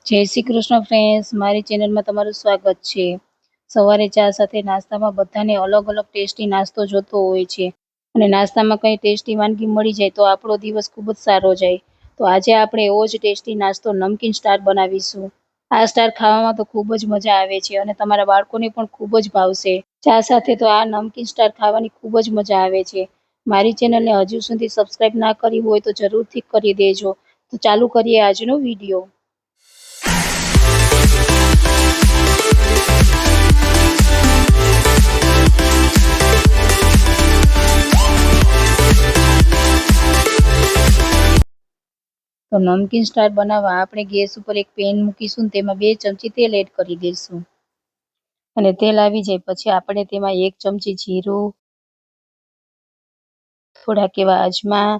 જય શ્રી કૃષ્ણ ફ્રેન્ડ્સ, મારી ચેનલમાં તમારું સ્વાગત છે। સવારે ચા સાથે નાસ્તામાં બધાને અલગ અલગ ટેસ્ટી નાસ્તો જોતો હોય છે અને નાસ્તામાં કંઈ ટેસ્ટી વાનગી મળી જાય તો આપણો દિવસ ખૂબ જ સારો જાય। તો આજે આપણે એવો જ ટેસ્ટી નાસ્તો નમકીન સ્ટાર બનાવીશું। આ સ્ટાર ખાવામાં તો ખૂબ જ મજા આવે છે અને તમારા બાળકોને પણ ખૂબ જ ભાવશે। ચા સાથે તો આ નમકીન સ્ટાર ખાવાની ખૂબ જ મજા આવે છે। મારી ચેનલને હજુ સુધી સબસ્ક્રાઇબ ના કરી હોય તો જરૂરથી કરી દેજો। તો ચાલુ કરીએ આજનો વિડીયો। તો નમકીન સ્ટાર બનાવવા આપણે ગેસ ઉપર એક પેન મૂકીશું, તેમાં 2 ચમચી તેલ એડ કરી દઈશું અને તેલ આવી જાય પછી આપણે તેમાં 1 ચમચી જીરું, થોડાક એવા અજમા,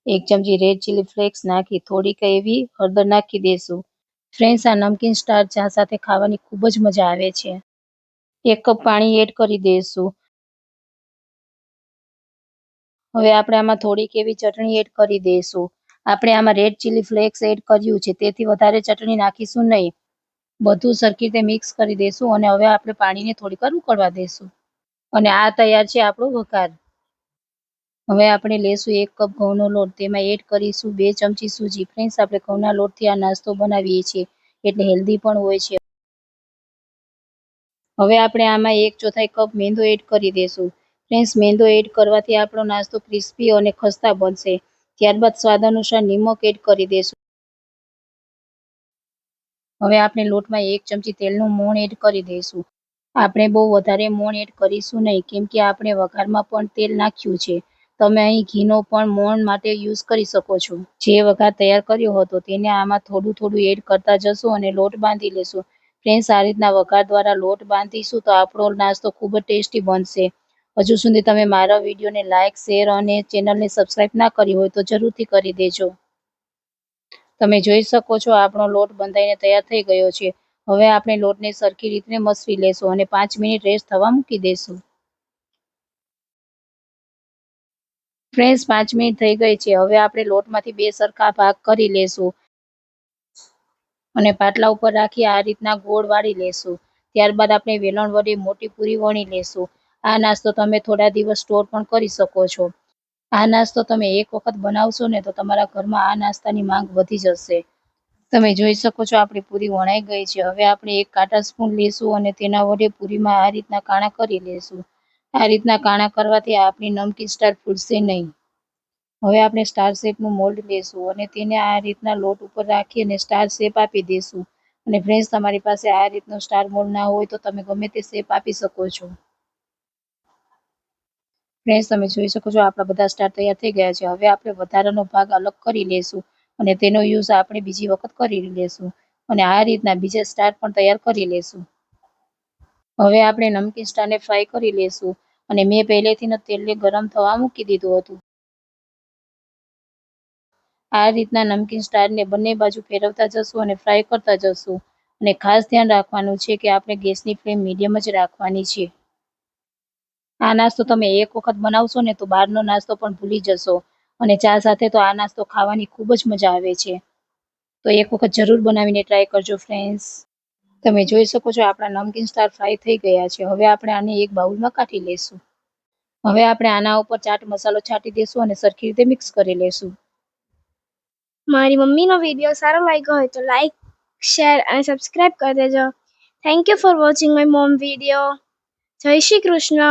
1 ચમચી રેડ ચીલી ફ્લેક્સ નાખી થોડીક એવી હળદર નાખી દઈશું। ફ્રેન્ડ્સ, આ નમકીન સ્ટાર ચા સાથે ખાવાની ખૂબ જ મજા આવે છે। 1 કપ પાણી એડ કરી દઈશું। હવે આપણે આમાં થોડીક એવી ચટણી એડ કરી દઈશું। આપણે આમાં રેડ ચીલી ફ્લેક્સ એડ કર્યું છે તેથી વધારે ચટણી નાખીશું નહીં। બધું સરખી રીતે મિક્સ કરી દઈશું અને હવે આપણે પાણીને થોડીક વાર ઉકળવા દઈશું અને આ તૈયાર છે આપણો વઘાર। હવે આપણે લેશું 1 કપ ઘઉંનો લોટ, તેમાં એડ કરીશું 2 ચમચી સૂજી। ફ્રેન્ડ્સ, આપણે ઘઉંના લોટથી આ નાસ્તો બનાવીએ છીએ એટલે હેલ્ધી પણ હોય છે। હવે આપણે આમાં 1/4 કપ મેંદો એડ કરી દઈશું। ફ્રેન્ડ્સ, મેંદો એડ કરવાથી આપણો નાસ્તો ક્રિસ્પી અને ખસ્તા બનશે। ત્યારબાદ સ્વાદ અનુસાર નિમક એડ કરી દઈશું। હવે આપણે લોટમાં 1 ચમચી તેલનું મોણ એડ કરી દઈશું। આપણે બહુ વધારે મોણ એડ કરીશું નહીં કેમ કે આપણે વઘારમાં પણ તેલ નાખ્યું છે। તમે અહીં ઘીનો પણ મોણ માટે યુઝ કરી શકો છો। જે વઘાર તૈયાર કર્યો હતો તેને આમાં થોડું થોડું એડ કરતા જશું અને લોટ બાંધી લેશું। ફ્રેન્ડ્સ, આ રીતના વઘાર દ્વારા લોટ બાંધીશું તો આપણો નાસ્તો ખૂબ જ ટેસ્ટી બનશે। હજુ સુધી તમે મારા વિડીયોને લાઇક, શેર અને ચેનલને સબસ્ક્રાઇબ ના કરી હોય તો જરૂરથી કરી દેજો। તમે જોઈ શકો છો આપણો લોટ બંધાઈને તૈયાર થઈ ગયો છે। હવે આપણે લોટને સરખી રીતે મસળી લેશું અને 5 મિનિટ રેસ્ટ થવા મૂકી દઈશું। ફ્રેન્ડ્સ, 5 મિનિટ થઈ ગઈ છે। હવે આપણે લોટમાંથી 2 સરખા ભાગ કરી લેશું અને પાટલા ઉપર રાખી આ રીતના ગોળ વાળી લેશું। ત્યારબાદ આપણે વેલણ વડે મોટી પૂરી વણી લેશું। આ નાસ્તો તમે થોડા દિવસ સ્ટોર પણ કરી શકો છો। આ નાસ્તો તમે એક વખત બનાવશો ને તો તમારા ઘરમાં આ નાસ્તાની માંગ વધી જશે। તમે જોઈ શકો છો આપણી પૂરી વણાઈ ગઈ છે। હવે આપણે એક કાંટા સ્પૂન લેશું અને તેના વડે પૂરીમાં આ રીતના કાણા કરી લેશું। આ રીતના કાણા કરવાથી આપણી નમકીન સ્ટાર ફૂટશે નહીં। હવે આપણે સ્ટાર શેપનું મોલ્ડ લેશું અને તેને આ રીતના લોટ ઉપર રાખી અને સ્ટાર શેપ આપી દઈશું। અને ફ્રેન્ડ્સ, તમારી પાસે આ રીતનો સ્ટાર મોલ્ડ ના હોય તો તમે ગમે તે શેપ આપી શકો છો। ફ્રેન્ડ્સ, તમે જોઈ શકો છો આપણા બધા સ્ટાર તૈયાર થઈ ગયા છે। હવે આપણે વધારાનો ભાગ અલગ કરી લેશું અને તેનો યુઝ આપણે બીજી વખત કરી લેશું અને આ રીતના બીજા સ્ટાર પણ તૈયાર કરી લેશું। હવે આપણે નમકીન સ્ટારને ફ્રાય કરી લેશું અને મેં પહેલેથી તેલને ગરમ થવા મૂકી દીધું હતું। આ રીતના નમકીન સ્ટારને બંને બાજુ ફેરવતા જશું અને ફ્રાય કરતા જશું અને ખાસ ધ્યાન રાખવાનું છે કે આપણે ગેસની ફ્લેમ મીડિયમ જ રાખવાની છે। આ નાસ્તો તમે એક વખત બનાવશો ને તો બહારનો નાસ્તો પણ ભૂલી જશો અને ચા સાથે તો આ નાસ્તો ખાવાની ખૂબ જ મજા આવે છે। તો એક વખત જરૂર બનાવીને ટ્રાય કરજો ફ્રેન્ડ્સ। તમે જોઈ શકો છો આપણા નમકીન સ્ટાર ફ્રાય થઈ ગયા છે। હવે આપણે આને એક બાઉલમાં કાઢી લેશું। હવે આપણે આના ઉપર ચાટ મસાલો છાંટી દઈશું અને સરખી રીતે મિક્સ કરી લેશું। મારી મમ્મીનો વિડીયો સારો લાગ્યો હોય તો લાઈક, શેર અને સબસ્ક્રાઇબ કરી દેજો। Thank you for watching my mom video. જય શ્રી કૃષ્ણ।